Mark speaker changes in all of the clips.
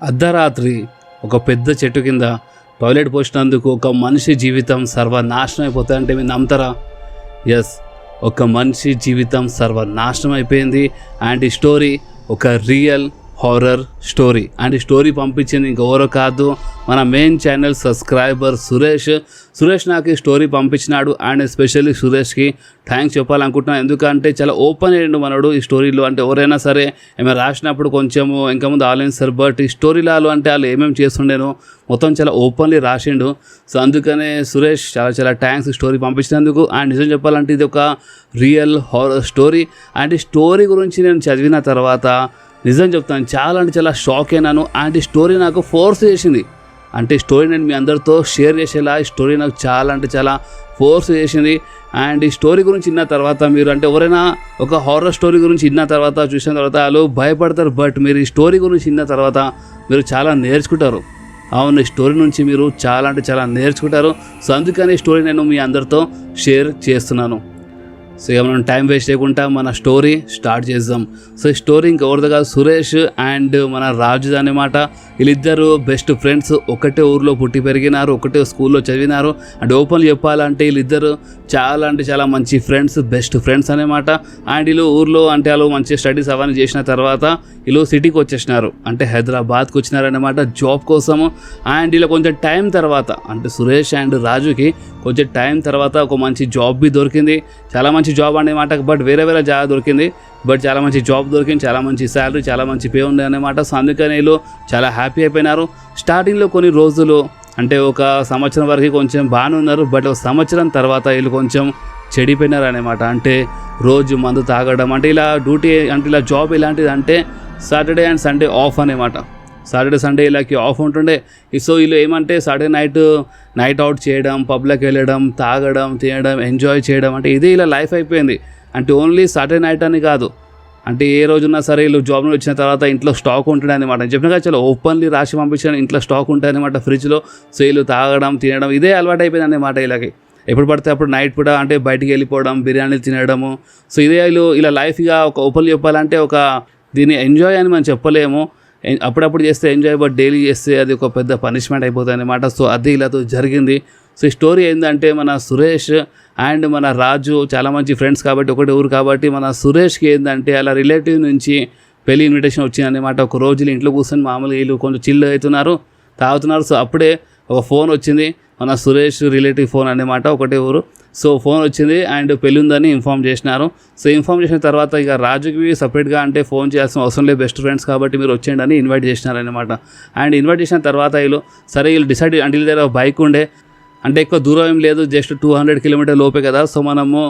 Speaker 1: అర్ధరాత్రి ఒక పెద్ద చెట్టు కింద టాయిలెట్ పోసినందుకు ఒక మనిషి జీవితం సర్వనాశనం అయిపోతుందంటే మీరు నమ్ముతారా? ఎస్, ఒక మనిషి జీవితం సర్వనాశనం అయిపోయింది. అండ్ ఈ స్టోరీ ఒక రియల్ హారర్ స్టోరీ. అండ్ ఈ స్టోరీ పంపించింది ఇంకెవరో కాదు, మన మెయిన్ ఛానల్ సబ్స్క్రైబర్ సురేష్ నాకు ఈ స్టోరీ పంపించినాడు. అండ్ ఎస్పెషల్లీ సురేష్కి థ్యాంక్స్ చెప్పాలనుకుంటున్నాను. ఎందుకంటే చాలా ఓపెన్ అయ్యిండు మనడు ఈ స్టోరీలో. అంటే ఎవరైనా సరే ఏమైనా రాసినప్పుడు కొంచెము ఇంకా ముందు ఆలోచిస్తారు, బట్ ఈ స్టోరీలో అంటే వాళ్ళు ఏమేమి చేస్తుండేనో మొత్తం చాలా ఓపెన్లీ రాసిండు. సో అందుకనే సురేష్ చాలా థ్యాంక్స్ స్టోరీ పంపించినందుకు. అండ్ నిజం చెప్పాలంటే ఇది ఒక రియల్ హారర్ స్టోరీ. అండ్ ఈ స్టోరీ గురించి నేను చదివిన తర్వాత నిజం చెప్తాను, చాలా షాక్ అయినాను. అండ్ ఈ స్టోరీ నాకు ఫోర్స్ చేసింది. అంటే ఈ స్టోరీ నేను మీ అందరితో షేర్ చేసేలా ఈ స్టోరీ నాకు చాలా ఫోర్స్ చేసింది. అండ్ ఈ స్టోరీ గురించి విన్న తర్వాత మీరు అంటే ఎవరైనా ఒక హారర్ స్టోరీ గురించి విన్న తర్వాత చూసిన తర్వాత వాళ్ళు భయపడతారు, బట్ మీరు ఈ స్టోరీ గురించి విన్న తర్వాత మీరు చాలా నేర్చుకుంటారు. అవును, ఈ స్టోరీ నుంచి మీరు చాలా నేర్చుకుంటారు. సో అందుకని ఈ స్టోరీ నేను మీ అందరితో షేర్ చేస్తున్నాను. సో ఇక మనం టైం వేస్ట్ చేయకుండా మన స్టోరీ స్టార్ట్ చేద్దాం. సో ఈ స్టోరీ ఇంకెవరిది కాదు, సురేష్ అండ్ మన రాజు అన్నమాట. వీళ్ళిద్దరు బెస్ట్ ఫ్రెండ్స్, ఒకటే ఊర్లో పుట్టి పెరిగినారు, ఒకటే స్కూల్లో చదివినారు. అండ్ ఓపెన్ చెప్పాలంటే వీళ్ళిద్దరు చాలా మంచి ఫ్రెండ్స్, బెస్ట్ ఫ్రెండ్స్ అనమాట. అండ్ వీళ్ళు ఊర్లో అంటే వాళ్ళు మంచి స్టడీస్ అవన్నీ చేసిన తర్వాత వీళ్ళు సిటీకి వచ్చేసినారు, అంటే హైదరాబాద్కి వచ్చినారనమాట జాబ్ కోసము. అండ్ వీళ్ళు కొంచెం టైం తర్వాత అంటే సురేష్ అండ్ రాజుకి కొంచెం టైం తర్వాత ఒక మంచి జాబ్ బి దొరికింది. చాలా మంచి జాబ్ అన్నమాట, బట్ వేరే జాబ్ దొరికింది. బట్ చాలా మంచి జాబ్ దొరికింది, చాలా మంచి శాలరీ, చాలా మంచి పే ఉంది అన్నమాట. సో అందుకని వీళ్ళు చాలా హ్యాపీ అయిపోయినారు. స్టార్టింగ్లో కొన్ని రోజులు అంటే ఒక సంవత్సరం వరకు కొంచెం బాగానే ఉన్నారు, బట్ ఒక సంవత్సరం తర్వాత వీళ్ళు కొంచెం చెడిపోయినారు అనమాట. అంటే రోజు మందు తాగడం, అంటే ఇలా డ్యూటీ అంటే ఇలా జాబ్ ఎలాంటిది అంటే సాటర్డే అండ్ సండే ఆఫ్ అనమాట. సాటర్డే సండే ఇలాకి ఆఫ్ ఉంటుండే. సో వీళ్ళు ఏమంటే సాటర్డే నైట్ అవుట్ చేయడం, పబ్లోకి వెళ్ళడం, తాగడం, తినడం, ఎంజాయ్ చేయడం, అంటే ఇదే ఇలా లైఫ్ అయిపోయింది. అంటే ఓన్లీ సాటర్డే నైట్ అని కాదు, అంటే ఏ రోజున్నా సరే వీళ్ళు జాబ్ నుండి వచ్చిన తర్వాత ఇంట్లో స్టాక్ ఉంటుంది అనమాట. చెప్పిన కదా చాలా ఓపెన్లీ రాసి పంపించాను, ఇంట్లో స్టాక్ ఉంటుంది అనమాట ఫ్రిడ్జ్లో. సో వీళ్ళు తాగడం, తినడం ఇదే అలవాటు అయిపోయింది అనమాట వీళ్ళకి. ఎప్పుడు పడితే అప్పుడు నైట్ కూడా అంటే బయటికి వెళ్ళిపోవడం, బిర్యానీలు తినడము. సో ఇదే వీళ్ళు ఇలా లైఫ్గా ఒక ఓపెన్లీ చెప్పాలంటే ఒక దీన్ని ఎంజాయ్ అని మనం చెప్పలేము. అప్పుడప్పుడు చేస్తే ఎంజాయ్, బట్ డైలీ చేస్తే అది ఒక పెద్ద పనిష్మెంట్ అయిపోతుంది అనమాట. సో అది ఇలాతో జరిగింది. సో ఈ స్టోరీ ఏంటంటే మన సురేష్ అండ్ మన రాజు చాలా మంచి ఫ్రెండ్స్ కాబట్టి, ఒకటి ఊరు కాబట్టి, మన సురేష్కి ఏంటంటే అలా రిలేటివ్ నుంచి పెళ్లి ఇన్విటేషన్ వచ్చింది అనమాట. ఒక రోజు ఇంట్లో కూర్చొని మామూలుగా వీళ్ళు కొంచెం చిల్ అవుతున్నారు, తాగుతున్నారు. సో అప్పుడే ఒక ఫోన్ వచ్చింది, మన సురేష్ రిలేటివ్ ఫోన్ అనమాట, ఒకటే ఊరు. సో ఫోన్ వచ్చింది అండ్ పెళ్ళి ఉందని ఇన్ఫామ్ చేసినారు. సో ఇన్ఫామ్ చేసిన తర్వాత ఇక రాజుకి సపరేట్గా అంటే ఫోన్ చేయాల్సిన అవసరం లేదు, బెస్ట్ ఫ్రెండ్స్ కాబట్టి మీరు వచ్చేయండి అని ఇన్వైట్ చేసినారనమాట. అండ్ ఇన్వైట్ చేసిన తర్వాత వీళ్ళు డిసైడ్ అంటే వీళ్ళ దగ్గర బైక్ ఉండే, అంటే ఎక్కువ దూరం ఏం లేదు, జస్ట్ 200 కిలోమీటర్ లోపే కదా. సో మనము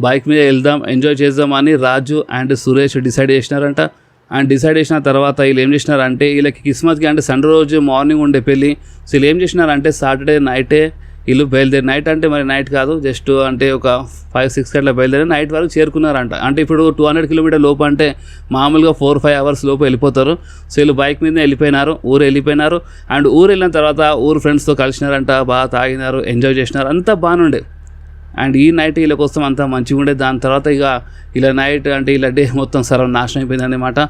Speaker 1: బైక్ మీద వెళ్దాం, ఎంజాయ్ చేద్దాం అని రాజు అండ్ సురేష్ డిసైడ్ చేసినారంట. అండ్ డిసైడ్ చేసిన తర్వాత వీళ్ళు ఏం చేసినారంటే వీళ్ళకి కిస్మత్కి అంటే సండే రోజు మార్నింగ్ ఉండే పెళ్ళి. సో వీళ్ళు ఏం చేసినారంటే సాటర్డే నైటే వీళ్ళు బయలుదేరి, నైట్ అంటే మరి నైట్ కాదు, జస్ట్ అంటే ఒక 5-6 గంటల బయలుదేరి నైట్ వరకు చేరుకున్నారంట. అంటే ఇప్పుడు 200 కిలోమీటర్ లోపు అంటే మామూలుగా 4-5 అవర్స్ లోపు వెళ్ళిపోతారు. సో వీళ్ళు బైక్ మీదనే వెళ్ళిపోయినారు, ఊరు వెళ్ళిపోయినారు. అండ్ ఊరు వెళ్ళిన తర్వాత ఊరు ఫ్రెండ్స్తో కలిసినారంట, బాగా తాగినారు, ఎంజాయ్ చేసినారు, అంతా బాగానే ఉండే. అండ్ ఈ నైట్ వీళ్ళ కోసం అంతా మంచిగా ఉండే. దాని తర్వాత ఇక ఇలా నైట్ అంటే ఇలా డే మొత్తం సర్వనాశనం అయిపోయింది అనమాట.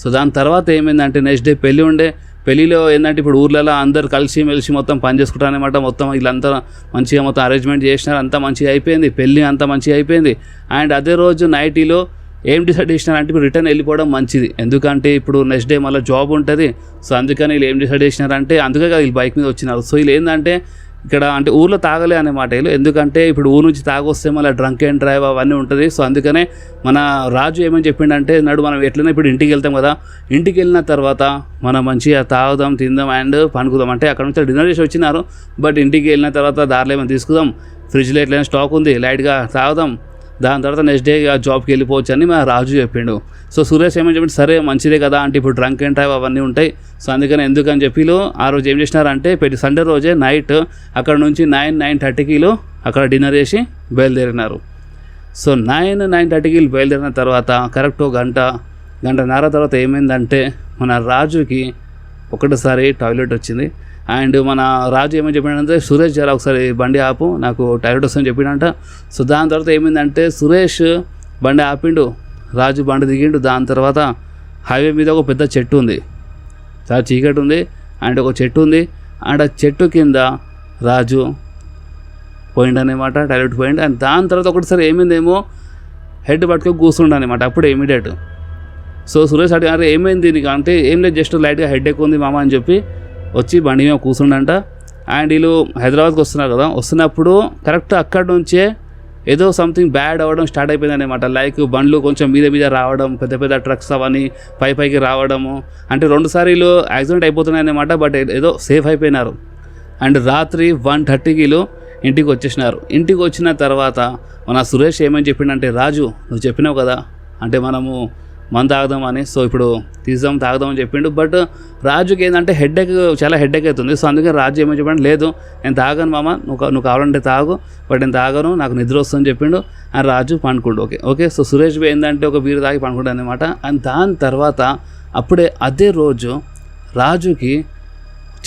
Speaker 1: సో దాని తర్వాత ఏమైందంటే నెక్స్ట్ డే పెళ్ళి ఉండే. పెళ్ళిలో ఏంటంటే ఇప్పుడు ఊర్లలో అందరు కలిసి మెలిసి మొత్తం పని చేసుకుంటారు అనమాట. మొత్తం వీళ్ళంతా మంచిగా మొత్తం అరేంజ్మెంట్ చేసినారు, అంతా మంచిగా అయిపోయింది, పెళ్ళి అంతా మంచిగా అయిపోయింది. అండ్ అదే రోజు నైట్ వీళ్ళు ఏం డిసైడ్ చేసినారంటే ఇప్పుడు రిటర్న్ వెళ్ళిపోవడం మంచిది, ఎందుకంటే ఇప్పుడు నెక్స్ట్ డే మళ్ళీ జాబ్ ఉంటుంది. సో అందుకని వీళ్ళు ఏం డిసైడ్ చేసినారంటే, అందుకే వీళ్ళు బైక్ మీద వచ్చినారు. సో వీళ్ళు ఏంటంటే ఇక్కడ అంటే ఊర్లో తాగలే అనమాట వీళ్ళు, ఎందుకంటే ఇప్పుడు ఊరు నుంచి తాగొస్తే మళ్ళీ డ్రంక్ అండ్ డ్రైవ్ అవన్నీ ఉంటుంది. సో అందుకనే మన రాజు ఏమని చెప్పిండంటే, మనం ఎట్లైనా ఇప్పుడు ఇంటికి వెళ్తాం కదా, ఇంటికి వెళ్ళిన తర్వాత మనం మంచిగా తాగుదాం, తిందాం అండ్ పనుకుదాం. అంటే అక్కడ నుంచి డిన్నర్ చేసి వచ్చినారు, బట్ ఇంటికి వెళ్ళిన తర్వాత దారిలో ఏమైనా తీసుకుందాం, ఫ్రిడ్జ్లో ఎట్లయినా స్టాక్ ఉంది, లైట్గా తాగుదాం, దాని తర్వాత నెక్స్ట్ డే జాబ్కి వెళ్ళిపోవచ్చు అని మా రాజు చెప్పిండు. సో సురేష్ ఏమని చెప్పి సరే మంచిదే కదా, అంటే ఇప్పుడు డ్రంక్ అండ్ డ్రైవ్ అవన్నీ ఉంటాయి. సో అందుకని ఎందుకని చెప్పి ఆ రోజు ఏం చేసినారంటే సండే రోజే నైట్ అక్కడ నుంచి 9-9:30కి అక్కడ డిన్నర్ చేసి బయలుదేరినారు. సో 9-9:30కి బయలుదేరిన తర్వాత కరెక్ట్ గంటన్నర తర్వాత ఏమైందంటే మన రాజుకి ఒకటిసారి టాయిలెట్ వచ్చింది. అండ్ మన రాజు ఏమని చెప్పినంటే, సురేష్ జర ఒకసారి బండి ఆపు, నాకు టాయిలెట్ వస్తుందని చెప్పినంట. సో దాని తర్వాత ఏమైందంటే సురేష్ బండి ఆపిండు, రాజు బండి దిగిండు. దాని తర్వాత హైవే మీద ఒక పెద్ద చెట్టు ఉంది, చాలా చీకటి ఉంది అండ్ ఒక చెట్టు ఉంది అండ్ ఆ చెట్టు కింద రాజు పోయిండనమాట, టాయిలెట్ పోయిండు. అండ్ దాని తర్వాత ఒకటిసారి ఏమైందేమో హెడ్ పట్టుకొని కూర్చుండు అనమాట అప్పుడు ఇమీడియట్. సో సురేష్ అరే ఏమైంది నీకు అంటే ఏం లేదు జస్ట్ లైట్గా హెడ్ ఎక్కువ ఉంది మామ అని చెప్పి వచ్చి బండి మీద కూర్చుండంట. అండ్ వీళ్ళు హైదరాబాద్కి వస్తున్నారు కదా, వస్తున్నప్పుడు కరెక్ట్ అక్కడ నుంచే ఏదో సంథింగ్ బ్యాడ్ అవ్వడం స్టార్ట్ అయిపోయింది అనమాట. లైక్ బండ్లు కొంచెం మీద రావడం, పెద్ద పెద్ద ట్రక్స్ అవన్నీ పైకి రావడము, అంటే 2 సార్లు యాక్సిడెంట్ అయిపోతున్నాయి అనమాట. బట్ ఏదో సేఫ్ అయిపోయినారు. అండ్ రాత్రి 1:30కి ఇంటికి వచ్చేసినారు. ఇంటికి వచ్చిన తర్వాత మన సురేష్ ఏమని చెప్పిండంటే, రాజు నువ్వు చెప్పినావు కదా అంటే మనము మందు తాగుదామని, సో ఇప్పుడు తాగుదామని చెప్పిండు. బట్ రాజుకి ఏంటంటే చాలా హెడ్ఏక్ అవుతుంది. సో అందుకే రాజు ఏమని చెప్పండి, లేదు నేను తాగాను మామ, నువ్వు కావాలంటే తాగు, బట్ నేను తాగాను, నాకు నిద్ర వస్తుందని చెప్పిండు. అండ్ రాజు పండుకుండు. ఓకే సో సురేష్ ఏంటంటే ఒక బీరు తాగి పండుకుంటాడు అనమాట. అండ్ దాని తర్వాత అప్పుడే అదే రోజు రాజుకి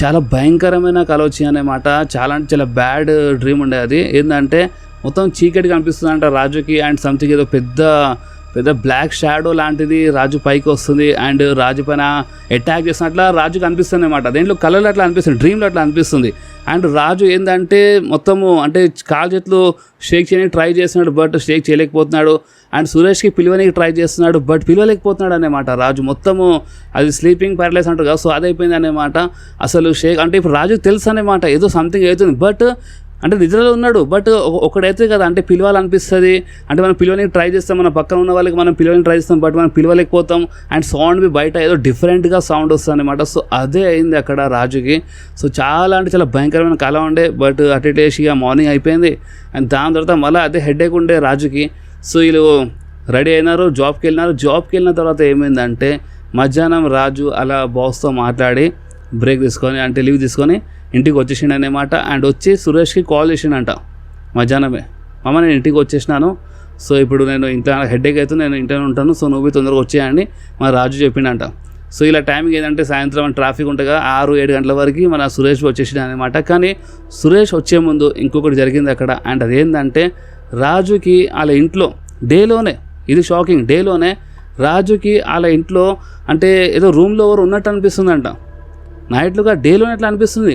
Speaker 1: చాలా భయంకరమైన కల వచ్చింది అనమాట. చాలా అంటే చాలా బ్యాడ్ డ్రీమ్ ఉండే. అది ఏంటంటే మొత్తం చీకటిగా అనిపిస్తుంది అంట రాజుకి. అండ్ సంథింగ్ ఏదో పెద్ద బ్లాక్ షాడో లాంటిది రాజు పైకి వస్తుంది అండ్ రాజు పైన అటాక్ చేసినట్లా రాజుకి అనిపిస్తుంది అనమాట. దేంట్లో కళలు అట్లా అనిపిస్తుంది, డ్రీమ్లో అట్లా అనిపిస్తుంది. అండ్ రాజు ఏంటంటే మొత్తము అంటే కాలు చేతులు షేక్ చేయడానికి ట్రై చేస్తున్నాడు, బట్ షేక్ చేయలేకపోతున్నాడు. అండ్ సురేష్కి పిలవడానికి ట్రై చేస్తున్నాడు, బట్ పిలవలేకపోతున్నాడు అనమాట. రాజు మొత్తము అది స్లీపింగ్ ప్యారలైజ్ అంటారు కదా, సో అదైపోయింది అనమాట. అసలు షేక్ అంటే ఇప్పుడు రాజుకి తెలుసు అనమాట ఏదో సంథింగ్ అవుతుంది, బట్ అంటే నిద్రలో ఉన్నాడు. బట్ ఒకడైతే కదా అంటే పిలవాలనిపిస్తుంది, అంటే మనం పిలవడానికి ట్రై చేస్తాం, మన పక్కన ఉన్న వాళ్ళకి మనం పిలవడానికి ట్రై చేస్తాం, బట్ మనం పిలవలేకపోతాం. అండ్ సౌండ్ బయట ఏదో డిఫరెంట్గా సౌండ్ వస్తుంది అనమాట. సో అదే అయింది అక్కడ రాజుకి. సో చాలా అంటే చాలా భయంకరమైన కళ ఉండే. బట్ అటేసిగా మార్నింగ్ అయిపోయింది. అండ్ దాని తర్వాత మళ్ళీ అదే హెడేక్ ఉండే రాజుకి. సో వీళ్ళు రెడీ అయినారు, జాబ్కి వెళ్ళిన తర్వాత ఏమైందంటే మధ్యాహ్నం రాజు అలా బాస్తో మాట్లాడి బ్రేక్ తీసుకొని అంటే లీవ్ తీసుకొని ఇంటికి వచ్చేసిండు అనమాట. అండ్ వచ్చి సురేష్కి కాల్ చేసిండంట మధ్యాహ్నమే, మామ నేను ఇంటికి వచ్చేసినాను, సో ఇప్పుడు నేను ఇంట్లో హెడేక్ అవుతుంది, నేను ఇంట్లోనే ఉంటాను, సో నువ్వు తొందరగా వచ్చేయండి మన రాజు చెప్పిండంట. సో ఇలా టైంకి ఏంటంటే సాయంత్రం ట్రాఫిక్ ఉంటుంది కదా, 6-7 గంటల వరకు మన సురేష్ వచ్చేసిండు అనమాట. కానీ సురేష్ వచ్చే ముందు ఇంకొకటి జరిగింది అక్కడ. అండ్ అదేంటంటే రాజుకి వాళ్ళ ఇంట్లో డేలోనే, ఇది షాకింగ్, డేలోనే రాజుకి వాళ్ళ ఇంట్లో అంటే ఏదో రూమ్లో ఎవరు ఉన్నట్టు అనిపిస్తుందంట. నైట్లుగా డేలోనే అట్లా అనిపిస్తుంది.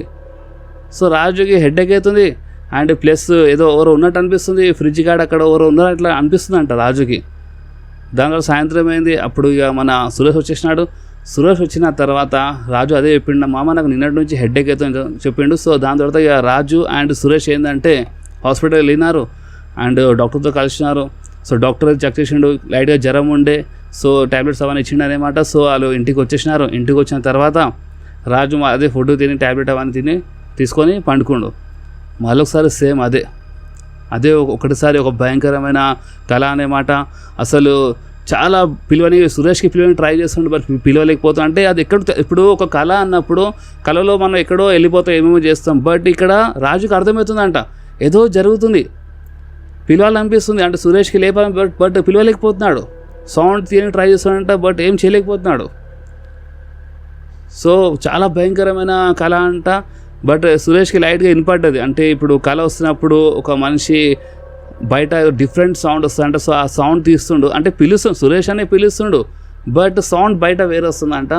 Speaker 1: సో రాజుకి హెడేక్ అవుతుంది అండ్ ప్లస్ ఏదో ఎవరో ఉన్నట్టు అనిపిస్తుంది, ఫ్రిడ్జ్ కాడ అక్కడ ఎవరో ఉన్నారు అట్లా అనిపిస్తుంది అంట రాజుకి. దానివల్ల సాయంత్రం అయింది. అప్పుడు ఇక మన సురేష్ వచ్చేసినాడు. సురేష్ వచ్చిన తర్వాత రాజు అదే చెప్పిండు, మామ నాకు నిన్నటి నుంచి హెడేక్ అవుతుంది చెప్పిండు. సో దాని తర్వాత ఇక రాజు అండ్ సురేష్ ఏంటంటే హాస్పిటల్ వెళ్ళినారు అండ్ డాక్టర్తో కలిసినారు. సో డాక్టర్ చెక్ చేసిండు, లైట్గా జ్వరం ఉండే, సో ట్యాబ్లెట్స్ అవన్నీ ఇచ్చిండు అనమాట. సో వాళ్ళు ఇంటికి వచ్చేసినారు. ఇంటికి వచ్చిన తర్వాత రాజు అదే ఫుడ్ తిని ట్యాబ్లెట్ అవన్నీ తీసుకొని పండుకుండు. మళ్ళొకసారి సేమ్ అదే ఒకటిసారి ఒక భయంకరమైన కళ అనేమాట. అసలు చాలా సురేష్కి పిలవని ట్రై చేస్తుండే, బట్ పిలవలేకపోతాం. అంటే అది ఇప్పుడు ఒక కళ అన్నప్పుడు కళలో మనం ఎక్కడో వెళ్ళిపోతాం, ఏమేమో చేస్తాం, బట్ ఇక్కడ రాజుకి అర్థమవుతుందంట ఏదో జరుగుతుంది, పిలవాలనిపిస్తుంది. అంటే సురేష్కి లేపాలని బట్ పిలవలేకపోతున్నాడు, సౌండ్ తీయడానికి ట్రై చేస్తాడంట, బట్ ఏం చేయలేకపోతున్నాడు. సో చాలా భయంకరమైన కళ అంట. బట్ సురేష్కి లైట్గా వినపడ్డది, అంటే ఇప్పుడు కళ వస్తున్నప్పుడు ఒక మనిషి బయట డిఫరెంట్ సౌండ్ వస్తుందంట. సో ఆ సౌండ్ తీస్తుండు, అంటే సురేష్ అనే పిలుస్తుండు, బట్ సౌండ్ బయట వేరే వస్తుందంట.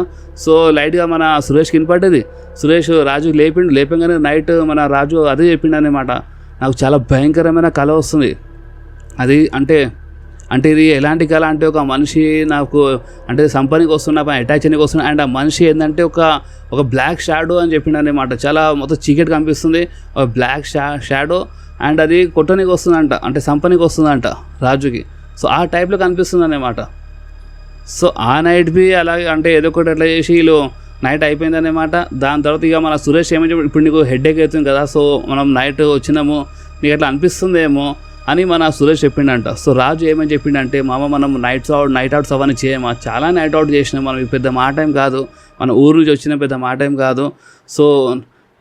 Speaker 1: సో లైట్గా మన సురేష్కి వినపడ్డది. సురేష్ రాజుకి లేపంగానే నైట్ మన రాజు అదే చెప్పిండు అనమాట, నాకు చాలా భయంకరమైన కళ వస్తుంది. అది అంటే ఇది ఎలాంటి కళ అంటే ఒక మనిషి నాకు అంటే సంపనికి వస్తున్నా, అటాచ్ చేయడానికి వస్తున్నా, అండ్ ఆ మనిషి ఏంటంటే ఒక బ్లాక్ షాడో అని చెప్పిండు అనమాట. చాలా మొత్తం చీకటి కనిపిస్తుంది, ఒక బ్లాక్ షాడో, అండ్ అది కొట్టనికి వస్తుందంట, అంటే సంపనికి వస్తుందంట రాజుకి. సో ఆ టైప్లో కనిపిస్తుంది అనమాట. సో ఆ నైట్ బి అలాగే అంటే ఏదో ఒకటి అట్లా చేసి వీళ్ళు నైట్ అయిపోయింది అనమాట. దాని తర్వాత ఇక మన సురేష్ ఏమని చెప్పి, ఇప్పుడు నీకు హెడేక్ అవుతుంది కదా, సో మనం నైట్ వచ్చినాము నీకు అట్లా అనిపిస్తుందేమో అని మన సురేష్ చెప్పిండంట. సో రాజు ఏమని చెప్పిండంటే, మామ మనం నైట్ అవుట్స్ అవన్నీ చేయమా, చాలా నైట్ అవుట్ చేసినాం మనం, పెద్ద మాట ఏం కాదు, మన ఊరు నుంచి వచ్చిన పెద్ద మాట ఏం కాదు. సో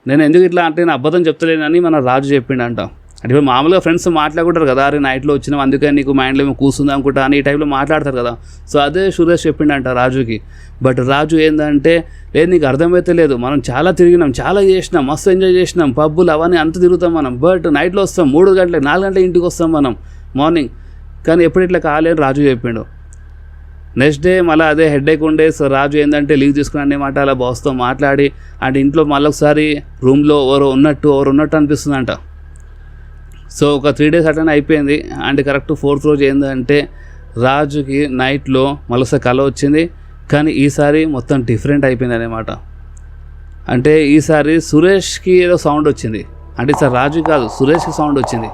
Speaker 1: నేను ఎందుకు ఇట్లా అంటే నేను అబద్ధం చెప్తలేనని మన రాజు చెప్పిండంట. అంటే ఇప్పుడు మామూలుగా ఫ్రెండ్స్ మాట్లాడుకుంటారు కదా, అరే నైట్లో వచ్చినాం అందుకే నీకు మైండ్లో ఏమో కూర్చుంది అనుకుంటా అని ఈ టైప్లో మాట్లాడతారు కదా. సో అదే సురేష్ చెప్పిండంట రాజుకి. బట్ రాజు ఏంటంటే, లేదు నీకు అర్థమైతే లేదు, మనం చాలా తిరిగినాం, చాలా చేసినాం, మస్తు ఎంజాయ్ చేసినాం, పబ్బులు అవన్నీ అంత తిరుగుతాం మనం, బట్ నైట్లో వస్తాం 3 గంటలకు 4 గంటలకు ఇంటికి వస్తాం మనం మార్నింగ్, కానీ ఎప్పుడు ఇట్లా కాలేని రాజు చెప్పిండు. నెక్స్ట్ డే మళ్ళీ అదే హెడేక్ ఉండే. సో రాజు ఏంటంటే లీవ్ తీసుకుని అన్నమాట అలా బాస్తో మాట్లాడి అండ్ ఇంట్లో మళ్ళీ ఒకసారి రూమ్లో ఎవరు ఉన్నట్టు అనిపిస్తుందంట. సో ఒక 3 days అటెండ్ అయిపోయింది. అండ్ కరెక్ట్ 4th రోజు ఏంటంటే రాజుకి నైట్లో మళ్ళీసారి కల వచ్చింది. కానీ ఈసారి మొత్తం డిఫరెంట్ అయిపోయింది అనమాట. అంటే ఈసారి సురేష్కి ఏదో సౌండ్ వచ్చింది. అంటే ఈసారి రాజు కాదు, సురేష్కి సౌండ్ వచ్చింది.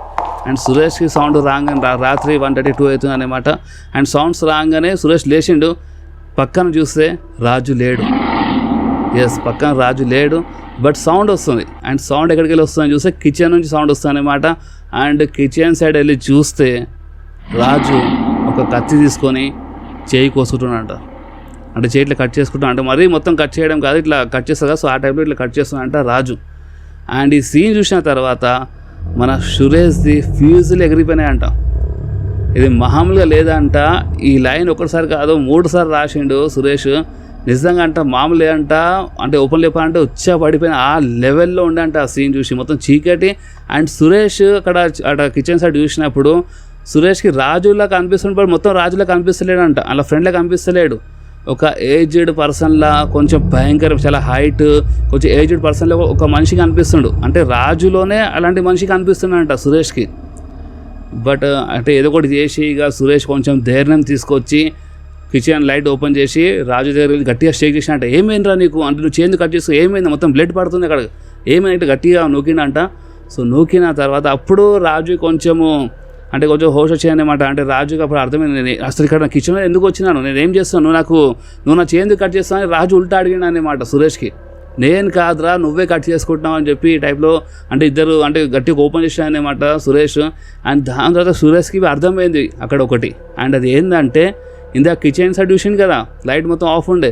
Speaker 1: అండ్ సురేష్కి సౌండ్ రాగానే రాత్రి 1:32 అవుతుంది అనమాట. అండ్ సౌండ్స్ రాగానే సురేష్ లేచిండు. పక్కన చూస్తే రాజు లేడు. పక్కన రాజు లేడు, బట్ సౌండ్ వస్తుంది. అండ్ సౌండ్ ఎక్కడికి వెళ్ళి వస్తుందని చూస్తే కిచెన్ నుంచి సౌండ్ వస్తుంది అనమాట. అండ్ కిచెన్ సైడ్ వెళ్ళి చూస్తే రాజు ఒక కత్తి తీసుకొని చేయి కోసుకుంటున్నాడంట. అంటే చేయి ఇట్లా కట్ చేసుకుంటున్నా, అంటే మరీ మొత్తం కట్ చేయడం కాదు, ఇట్లా కట్ చేస్తా. సో ఆ టైంలో ఇట్లా కట్ చేస్తున్నాడంట రాజు. అండ్ ఈ సీన్ చూసిన తర్వాత మన సురేష్ది ఫ్యూజులు ఎగిరిపోయినాయంట. ఇది మామూలుగా లేదంట. ఈ లైన్ ఒకటిసారి కాదు 3 సార్లు రాసిండు సురేష్. నిజంగా అంట మామూలు లేదంట. అంటే ఓపెన్ చెప్పాలంటే వచ్చా పడిపోయిన ఆ లెవెల్లో ఉండంట ఆ సీన్ చూసి. మొత్తం చీకటి. అండ్ సురేష్ అక్కడ కిచెన్ సైడ్ చూసినప్పుడు సురేష్కి రాజులా కనిపిస్తుంటే మొత్తం రాజులా కనిపిస్తలేడంట. అలా ఫ్రెండ్లా కనిపిస్తలేడు. ఒక ఏజ్డ్ పర్సన్లా, కొంచెం భయంకరం, చాలా హైట్, కొంచెం ఏజ్డ్ పర్సన్లో ఒక మనిషికి అనిపిస్తుండు. అంటే రాజులోనే అలాంటి మనిషికి అనిపిస్తున్నాడంట సురేష్కి. బట్ అంటే ఏదో ఒకటి చేసి ఇక సురేష్ కొంచెం ధైర్యం తీసుకొచ్చి కిచెన్ లైట్ ఓపెన్ చేసి రాజు దగ్గర గట్టిగా షేక్ చేసినట్ట. ఏమైందిరా నీకు అంటే నువ్వు చేంజ్ కట్ చేస్తూ ఏమైంది, మొత్తం బ్లడ్ పడుతుంది అక్కడ, ఏమైందంటే గట్టిగా నూకినంట. సో నూకిన తర్వాత అప్పుడు రాజు కొంచెము అంటే కొంచెం హోష్ వచ్చాయన్నమాట. అంటే రాజుకి అప్పుడు అర్థమైంది, నేను అసలు ఇక్కడ కిచెన్లో ఎందుకు వచ్చినాను, నేను ఏం చేస్తాను, నువ్వు నా చేంజ్ కట్ చేస్తాను అని రాజు ఉల్టా అడిగిన అనమాట సురేష్కి. నేను కాదురా నువ్వే కట్ చేసుకుంటున్నావు అని చెప్పి ఈ టైప్లో అంటే ఇద్దరు అంటే గట్టిగా ఓపెన్ చేసానమాట సురేష్. అండ్ దాని తర్వాత సురేష్కి అర్థమైంది అక్కడ ఒకటి. అండ్ అది ఏంటంటే ఇందాక కిచెన్ సైడ్ చూసిండు కదా, లైట్ మొత్తం ఆఫ్ ఉండే.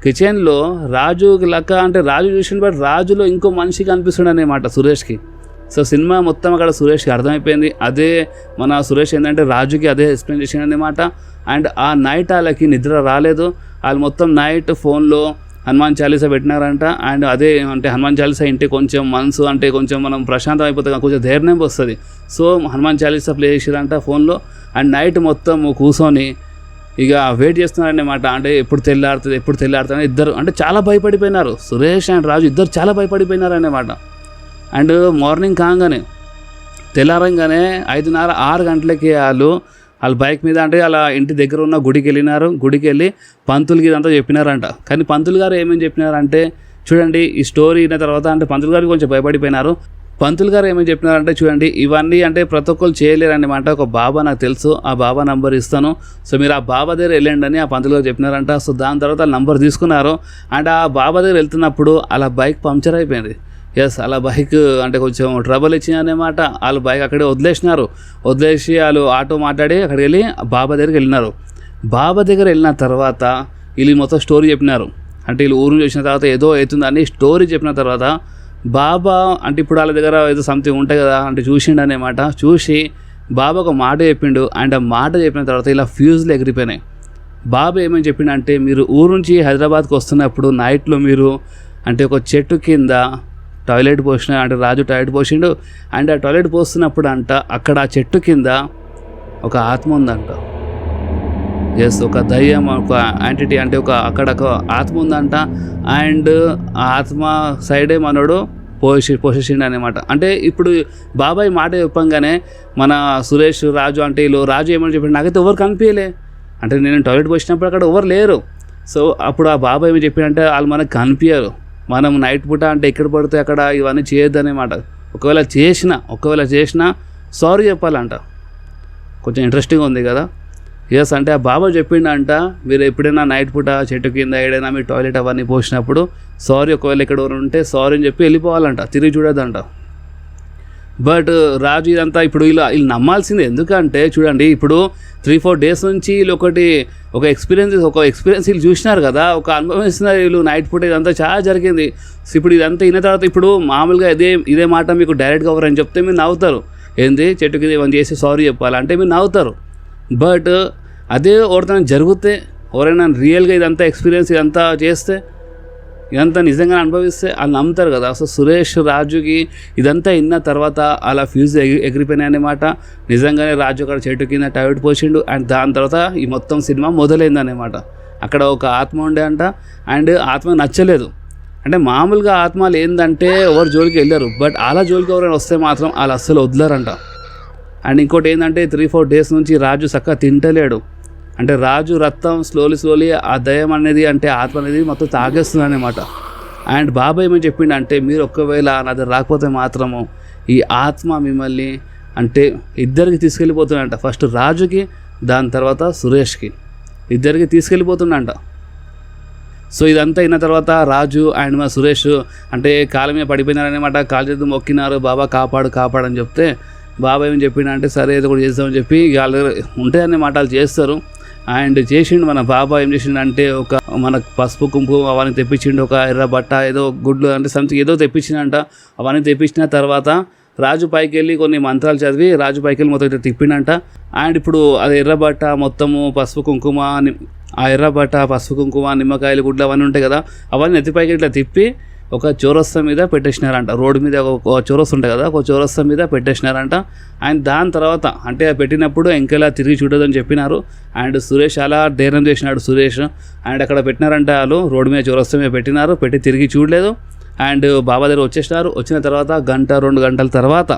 Speaker 1: కిచెన్లో రాజు లెక్క అంటే రాజు చూసిండు, బట్ రాజులో ఇంకో మనిషి కనిపిస్తుండే అనమాట సురేష్కి. సో సినిమా మొత్తం అక్కడ సురేష్కి అర్థమైపోయింది. అదే మన సురేష్ ఏంటంటే రాజుకి అదే ఎక్స్ప్లెయిన్ చేసిండు అనమాట. అండ్ ఆ నైట్ వాళ్ళకి నిద్ర రాలేదు. వాళ్ళు మొత్తం నైట్ ఫోన్లో హనుమాన్ చాలీసా పెట్టినారంట. అండ్ అదే అంటే హనుమాన్ చాలీసా ఇంటే కొంచెం మనసు అంటే కొంచెం మనం ప్రశాంతం అయిపోతుంది, కొంచెం ధైర్యం వస్తుంది. సో హనుమాన్ చాలీసా ప్లే చేసిరంట ఫోన్లో. అండ్ నైట్ మొత్తం కూర్చొని ఇక వెయిట్ చేస్తున్నారన్నమాట. అంటే ఎప్పుడు తెల్లారుతుంది ఇద్దరు అంటే చాలా భయపడిపోయినారు. సురేష్ అండ్ రాజు ఇద్దరు చాలా భయపడిపోయినారు అన్నమాట. అండ్ మార్నింగ్ కాగానే తెల్లారంగానే 5:30, 6 గంటలకి వాళ్ళ బైక్ మీద అంటే అలా ఇంటి దగ్గర ఉన్న గుడికి వెళ్ళినారు. గుడికి వెళ్ళి పంతులకి ఇదంతా చెప్పినారంట. కానీ పంతులు గారు ఏమేమి చెప్పినారంటే చూడండి, ఈ స్టోరీ అయిన తర్వాత అంటే పంతులు గారు కొంచెం భయపడిపోయినారు. పంతులు గారు ఏమేమి చెప్పినారంటే చూడండి, ఇవన్నీ అంటే ప్రతి ఒక్కరు చేయలేరన్నమాట. ఒక బాబా నాకు తెలుసు, ఆ బాబా నంబర్ ఇస్తాను, సో మీరు ఆ బాబా దగ్గర వెళ్ళండి అని ఆ పంతులు గారు చెప్పినారంట. సో దాని తర్వాత నంబర్ తీసుకున్నారు. అండ్ ఆ బాబా దగ్గర వెళ్తున్నప్పుడు అలా బైక్ పంక్చర్ అయిపోయింది. అలా బైక్ అంటే కొంచెం ట్రబుల్ ఇచ్చిందన్నమాట. వాళ్ళు బైక్ అక్కడే వదిలేసి వాళ్ళు ఆటో మాట్లాడి అక్కడికి వెళ్ళి బాబా దగ్గరికి వెళ్ళినారు. బాబా దగ్గర వెళ్ళిన తర్వాత వీళ్ళు మొత్తం స్టోరీ చెప్పినారు. అంటే వీళ్ళు ఊరు చూసిన తర్వాత ఏదో అవుతుందని స్టోరీ చెప్పిన తర్వాత బాబా అంటే ఇప్పుడు వాళ్ళ దగ్గర ఏదో సంథింగ్ ఉంటాయి కదా అంటే చూసిండనమాట. చూసి బాబా ఒక మాట చెప్పిండు. అండ్ ఆ మాట చెప్పిన తర్వాత ఇలా ఫ్యూజ్లు ఎగిరిపోయినాయి. బాబా ఏమని చెప్పిండంటే, మీరు ఊరు నుంచి హైదరాబాద్కి వస్తున్నప్పుడు నైట్లో మీరు అంటే ఒక చెట్టు కింద టాయిలెట్ పోసిన అంటే రాజు టాయిలెట్ పోసిండు. అండ్ ఆ టాయిలెట్ పోస్తున్నప్పుడు అంట అక్కడ ఆ చెట్టు కింద ఒక ఆత్మ ఉందంట. ఒక దయ్యం, ఒక యాంటిటీ అంటే అక్కడ ఒక ఆత్మ ఉందంట. అండ్ ఆ ఆత్మ సైడే మనోడు పోషించిండు అనమాట. అంటే ఇప్పుడు బాబాయ్ మాట చెప్పంగానే మన సురేష్ రాజు అంటే వీళ్ళు రాజు ఏమని చెప్పాడు, నాకైతే ఎవరు కనిపించలే అంటే నేను టాయిలెట్ పోసినప్పుడు అక్కడ ఎవరు లేరు. సో అప్పుడు ఆ బాబాయ్ ఏమి చెప్పాడంటే వాళ్ళు మనకు కనిపించరు, మనం నైట్ పూట అంటే ఎక్కడ పడితే అక్కడ ఇవన్నీ చేయొద్దనమాట. ఒకవేళ చేసినా సారీ చెప్పాలంట. కొంచెం ఇంట్రెస్టింగ్ ఉంది కదా. అంటే ఆ బాబా చెప్పిండంట, మీరు ఎప్పుడైనా నైట్ పూట చెట్టు కింద ఏడైనా మీ టాయిలెట్ అవన్నీ పోసినప్పుడు సారీ, ఒకవేళ ఇక్కడ ఉంటే సారీ అని చెప్పి వెళ్ళిపోవాలంట, తిరిగి చూడొద్దంట. బట్ రాజు ఇదంతా ఇప్పుడు వీళ్ళు నమ్మాల్సిందే. ఎందుకంటే చూడండి, ఇప్పుడు 3-4 డేస్ నుంచి వీళ్ళు ఒక ఎక్స్పీరియన్స్ వీళ్ళు చూసినారు కదా, ఒక అనుభవిస్తున్నారు వీళ్ళు. నైట్ పూట ఇదంతా చాలా జరిగింది. సో ఇప్పుడు ఇదంతా అయిన తర్వాత ఇప్పుడు మామూలుగా ఇదే మాట మీకు డైరెక్ట్గా ఎవరని చెప్తే మీరు నవ్వుతారు. ఏంది చెట్టు కింద ఇవన్నీ చేసి సారీ చెప్పాలంటే మీరు నవ్వుతారు. బట్ అదే ఎవరితో జరిగితే, ఎవరైనా రియల్గా ఇదంతా ఎక్స్పీరియన్స్ ఇదంతా చేస్తే ఇదంతా నిజంగా అనుభవిస్తే వాళ్ళు నమ్ముతారు కదా. సో సురేష్ రాజుకి ఇదంతా విన్న తర్వాత అలా ఫ్యూజ్ ఎగిరిపోయినాయి అన్నమాట. నిజంగానే రాజు అక్కడ చెట్టు కింద టాయిలెట్ పోసిండు. అండ్ దాని తర్వాత ఈ మొత్తం సినిమా మొదలైందన్నమాట. అక్కడ ఒక ఆత్మ ఉండే అంట. అండ్ ఆత్మ నచ్చలేదు. అంటే మామూలుగా ఆత్మలు ఏంటంటే ఎవరు జోలికి వెళ్ళారు, బట్ అలా జోలికి ఎవరైనా వస్తే మాత్రం వాళ్ళు అస్సలు వదలరంట. అండ్ ఇంకోటి ఏంటంటే 3-4 డేస్ నుంచి రాజు చక్కగా తింటలేడు. అంటే రాజు రక్తం స్లోలీ ఆ దయ్యం అనేది అంటే ఆత్మ అనేది మొత్తం తాగేస్తుంది అన్నమాట. అండ్ బాబాయ్ ఏమని చెప్పిండు అంటే మీరు ఒక్కవేళ నా దగ్గర రాకపోతే మాత్రము ఈ ఆత్మ మిమ్మల్ని అంటే ఇద్దరికి తీసుకెళ్ళిపోతుందంట. ఫస్ట్ రాజుకి, దాని తర్వాత సురేష్కి, ఇద్దరికి తీసుకెళ్ళిపోతుందంట. సో ఇదంతా అయిన తర్వాత రాజు అండ్ మా సురేష్ అంటే కాళ్ళ మీద పడిపోయినారనమాట. కాళ్ళ చేతులు మొక్కినారు, బాబా కాపాడు అని చెప్తే బాబా ఏమని చెప్పిండంటే సరే ఏదో కూడా చేస్తామని చెప్పి వాళ్ళ ఉంటాయనే మాటలు చేస్తారు. అండ్ చేసిండు మన బాబా ఏం చేసిండంటే ఒక మనకు పసుపు కుంకుమ అవన్నీ తెప్పించిండు, ఒక ఎర్ర బట్ట ఏదో గుడ్లు అంటే సంథింగ్ ఏదో తెప్పించిందంట. అవన్నీ తెప్పించిన తర్వాత రాజు పైకి వెళ్ళి కొన్ని మంత్రాలు చదివి రాజు పైకి వెళ్ళి మొత్తం ఇట్లా తిప్పిండంట. అండ్ ఇప్పుడు అది ఎర్రబట్ట మొత్తము పసుపు కుంకుమ, ఆ ఎర్రబట్ట పసుపు కుంకుమ నిమ్మకాయలు గుడ్లు అవన్నీ ఉంటాయి కదా, అవన్నీ నెత్తిపైకి ఇట్లా తిప్పి ఒక చౌరస్తా మీద పెట్టేసినారంట. రోడ్డు మీద ఒక చౌరస్తా ఉంటుంది కదా, ఒక చౌరస్తా మీద పెట్టేసినారంట. అండ్ దాని తర్వాత అంటే పెట్టినప్పుడు ఇంకెలా తిరిగి చూడదని చెప్పినారు. అండ్ సురేష్ అలా ధైర్యం చేసినాడు సురేష్. అండ్ అక్కడ పెట్టినారంట వాళ్ళు రోడ్డు మీద చౌరస్తా మీద పెట్టినారు, పెట్టి తిరిగి చూడలేదు. అండ్ బాబా దగ్గర వచ్చేసినారు. వచ్చిన తర్వాత 1-2 గంటల తర్వాత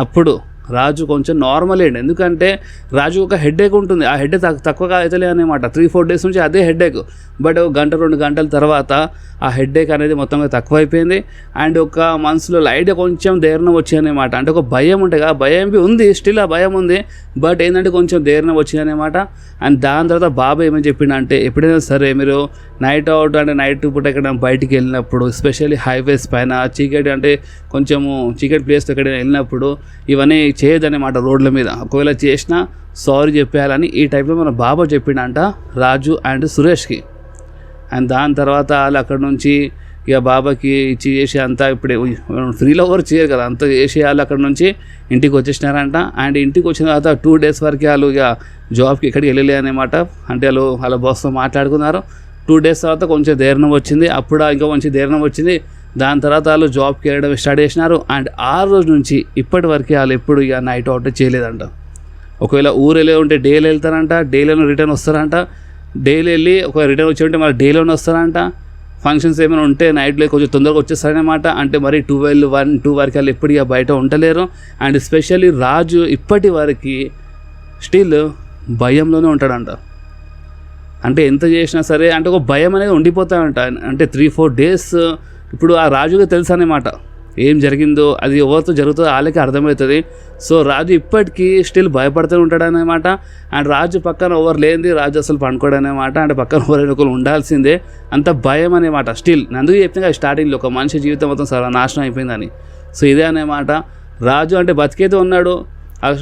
Speaker 1: అప్పుడు రాజు కొంచెం నార్మల్ అయ్యింది. ఎందుకంటే రాజు ఒక హెడేక్ ఉంటుంది, ఆ హెడేక్ తక్కువగా అవుతలే అనమాట. 3-4 డేస్ నుంచి అదే హెడేక్. బట్ 1-2 గంటల తర్వాత ఆ హెడేక్ అనేది మొత్తంగా తక్కువైపోయింది. అండ్ ఒక మనసులో లైట్గా కొంచెం ధైర్యం వచ్చిందనమాట. అంటే ఒక భయం ఉంటుంది కదా, భయం ఉంది, స్టిల్ ఆ భయం ఉంది, బట్ ఏంటంటే కొంచెం ధైర్యం వచ్చిందనమాట. అండ్ దాని తర్వాత బాబా ఏమని చెప్పిండంటే ఎప్పుడైనా సరే మీరు నైట్ అవుట్ అంటే నైట్ పూట ఎక్కడ బయటికి వెళ్ళినప్పుడు, ఎస్పెషల్లీ హైవేస్ పైన చీకటి అంటే కొంచెము చీకటి ప్లేస్ ఎక్కడైనా వెళ్ళినప్పుడు ఇవన్నీ చేయదన్నమాట రోడ్ల మీద. ఒకవేళ చేసినా సారీ చెప్పేయాలని ఈ టైప్లో మన బాబా చెప్పిండంట రాజు అండ్ సురేష్కి. అండ్ దాని తర్వాత వాళ్ళు అక్కడ నుంచి ఇక బాబాకి ఇచ్చి చేసి అంతా ఇప్పుడే ఫ్రీలో ఎవరు చేయరు కదా, అంతా చేసి వాళ్ళు అక్కడ నుంచి ఇంటికి వచ్చేసినారంట. అండ్ ఇంటికి వచ్చిన తర్వాత 2 డేస్ వరకు వాళ్ళు ఇక జాబ్కి ఎక్కడికి వెళ్ళలే అనమాట. అంటే వాళ్ళ బాస్తో మాట్లాడుకున్నారు. 2 డేస్ తర్వాత కొంచెం ధైర్యం వచ్చింది, అప్పుడు ఇంకా కొంచెం ధైర్యం వచ్చింది. దాని తర్వాత వాళ్ళు జాబ్కి వెళ్ళడం స్టార్ట్ చేసినారు. అండ్ ఆ రోజు నుంచి ఇప్పటి వరకు వాళ్ళు ఎప్పుడు ఇక నైట్ అవుట్ చేయలేదంట. ఒకవేళ ఊరు వెళ్ళే ఉంటే డైలీ వెళ్తారంట, డైలీలో రిటర్న్ వస్తారంట. డైలీ వెళ్ళి ఒక రిటర్న్ వచ్చి ఉంటే మళ్ళీ డైలీలోనే వస్తారంట. ఫంక్షన్స్ ఏమైనా ఉంటే నైట్లో కొంచెం తొందరగా వచ్చేస్తారనమాట. అంటే మరి 12-1-2 వరకు వాళ్ళు ఎప్పుడు ఇక బయట ఉండలేరు. అండ్ ఎస్పెషల్లీ రాజు ఇప్పటి వరకు స్టిల్ భయంలోనే ఉంటాడంట. అంటే ఎంత చేసినా సరే అంటే ఒక భయం అనేది ఉండిపోతాడంట. అంటే 3-4 డేస్ ఇప్పుడు ఆ రాజుగా తెలుసు అన్నమాట ఏం జరిగిందో, అది ఎవరితో జరుగుతుందో వాళ్ళకి అర్థమవుతుంది. సో రాజు ఇప్పటికీ స్టిల్ భయపడుతూ ఉంటాడనమాట. అండ్ రాజు పక్కన ఎవరు లేనిది రాజు అసలు పండుకోడనమాట. అంటే పక్కన ఎవరైనా ఒకరు ఉండాల్సిందే, అంత భయం అనమాట స్టిల్. అందుకు చెప్తే స్టార్టింగ్లో ఒక మనిషి జీవితం మొత్తం నాశనం అయిపోయిందని. సో ఇదే అనమాట రాజు. అంటే బతికేదో ఉన్నాడు,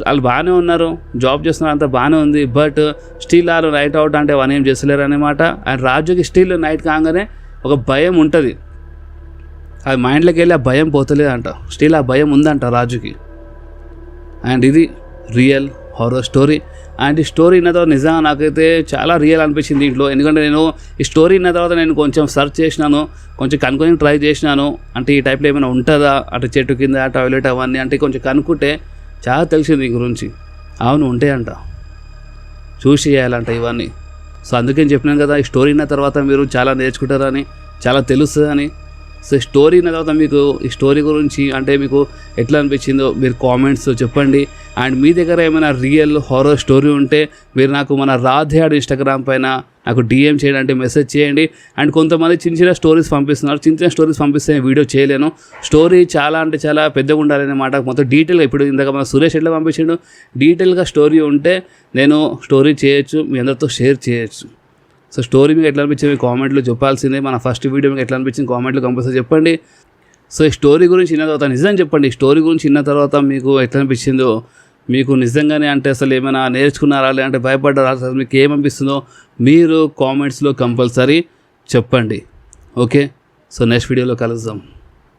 Speaker 1: వాళ్ళు బాగానే ఉన్నారు, జాబ్ చేస్తున్నారు, అంతా బాగానే ఉంది, బట్ స్టిల్ వాళ్ళు నైట్ అవుట్ అంటే వాళ్ళు ఏం చేస్తలేరు అనమాట. అండ్ రాజుకి స్టిల్ నైట్ కాగానే ఒక భయం ఉంటుంది, అది మైండ్లోకి వెళ్ళి ఆ భయం పోతలేదంట, స్టిల్ ఆ భయం ఉందంట రాజుకి. అండ్ ఇది రియల్ హారర్ స్టోరీ. అండ్ ఈ స్టోరీ విన్న తర్వాత నిజంగా నాకైతే చాలా రియల్ అనిపించింది దీంట్లో. ఎందుకంటే నేను ఈ స్టోరీ విన్న తర్వాత నేను కొంచెం సెర్చ్ చేసినాను, కొంచెం కనుక్కొని ట్రై చేసినాను. అంటే ఈ టైప్లో ఏమైనా ఉంటుందా, అటు చెట్టు కింద టాయిలెట్ అవన్నీ అంటే కొంచెం కనుక్కుంటే చాలా తెలిసింది ఈ గురించి. అవును ఉంటాయంట, చూసి చేయాలంట ఇవన్నీ. సో అందుకే చెప్పినాను కదా, ఈ స్టోరీ విన్న తర్వాత మీరు చాలా నేర్చుకుంటారని, చాలా తెలుస్తుందని. సో స్టోరీ విన్న తర్వాత మీకు ఈ స్టోరీ గురించి అంటే మీకు ఎట్లా అనిపించిందో మీరు కామెంట్స్ చెప్పండి. అండ్ మీ దగ్గర ఏమైనా రియల్ హారర్ స్టోరీ ఉంటే మీరు నాకు మన రాధేయాడ్ ఇన్స్టాగ్రామ్ పైన నాకు DM చేయండి, అంటే మెసేజ్ చేయండి. అండ్ కొంతమంది చిన్న స్టోరీస్ పంపిస్తున్నారు, చిన్న స్టోరీస్ పంపిస్తే వీడియో చేయలేను. స్టోరీ చాలా అంటే చాలా పెద్దగా ఉండాలన్నమాట, మొత్తం డీటెయిల్గా. ఇప్పుడు ఇందాక మన సురేష్ ఎట్లా పంపించాడు, డీటెయిల్గా స్టోరీ ఉంటే నేను స్టోరీ చేయొచ్చు, మీ అందరితో షేర్ చేయొచ్చు. సో స్టోరీ మీకు ఎట్లా అనిపించింది కామెంట్లో చెప్పాల్సిందే. మన ఫస్ట్ వీడియో మీకు ఎట్లా అనిపించింది కామెంట్లో కంపల్సరీ చెప్పండి. సో ఈ స్టోరీ గురించి విన్న తర్వాత నిజం చెప్పండి, ఈ స్టోరీ గురించి విన్న తర్వాత మీకు ఎట్లా అనిపించిందో, మీకు నిజంగానే అంటే అసలు ఏమైనా నేర్చుకున్నారా, లేదంటే భయపడ్డారా, అసలు మీకు ఏమనిపిస్తుందో మీరు కామెంట్స్లో కంపల్సరీ చెప్పండి. ఓకే, సో నెక్స్ట్ వీడియోలో కలుద్దాం.